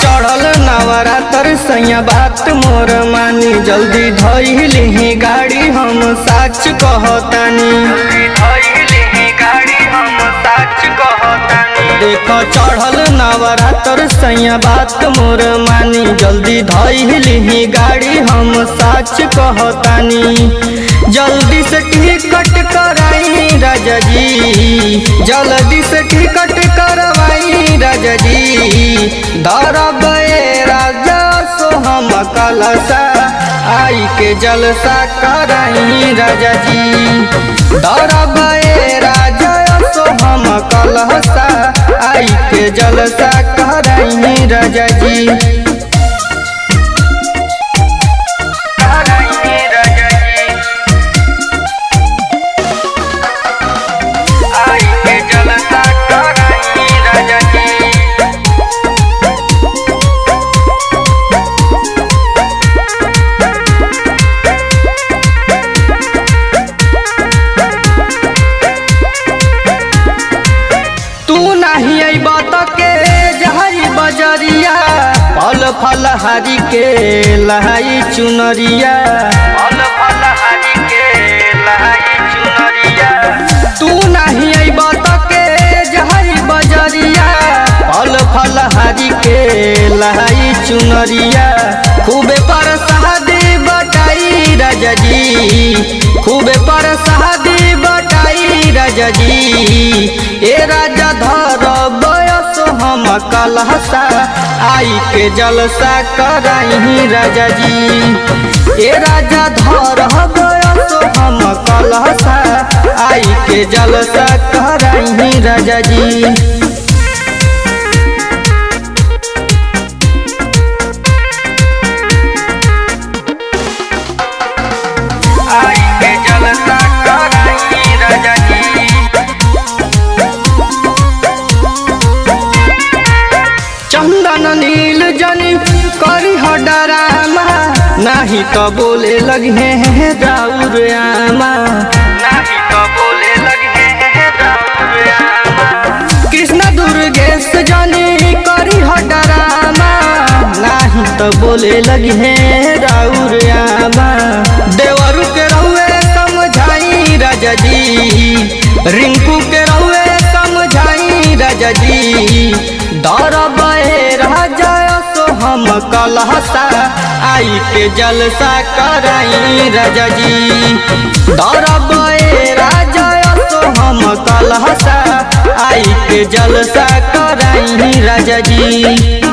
चढ़ल नवरात्र सैया बात मोर मानी, जल्दी धइली गाड़ी हम साच कहतानी। देखो चढ़ल नवरात्र सैया बात मोर मानी, जल्दी धइली गाड़ी हम साच कहतानी। जल्दी से टिकट कराई राजा जी, जल्दी से टिकट करवाई राजा जी। दरब राजा सो हम कलसा, आई के जलसा कराई राजा जी। दरब राजा सो हम कलसा, आई के जलसा कराई राजा जी। फल फलहारी के लहाई चुनरिया, फल फलहारी के लहाई चुनरिया। तू नहीं अइबा त के जहरी बजरिया, फल फलहारी के लहाई चुनरिया। खूबे प्रसादी बटाई राजा जी, खूबे प्रसादी बटाई राजा जी। ए राजा धर हम कलहसा, आई के जलसा कराई राजा जी। ए राजा धर सो हम कलहसा, आई के जलसा कराई राजा जी। चंदन नील जनी करी हो डरामा, नहीं तो बोले लगे हैं राउर आमा, नहीं तो बोले लगे हैं राउर आमा। कृष्ण दुर्गेश जनी करी हो डरामा, नहीं तो बोले लगे हैं राउर आमा। देवरू के रहुए समझाई राजा जी, रिंकू के रहुए समझाई राजा जी। दरब राजा सो हम कलहसा, आई के जलसा कराई राजा जी। दरब राजा सो हम कलहसा, आई के जलसा कराई राजा जी।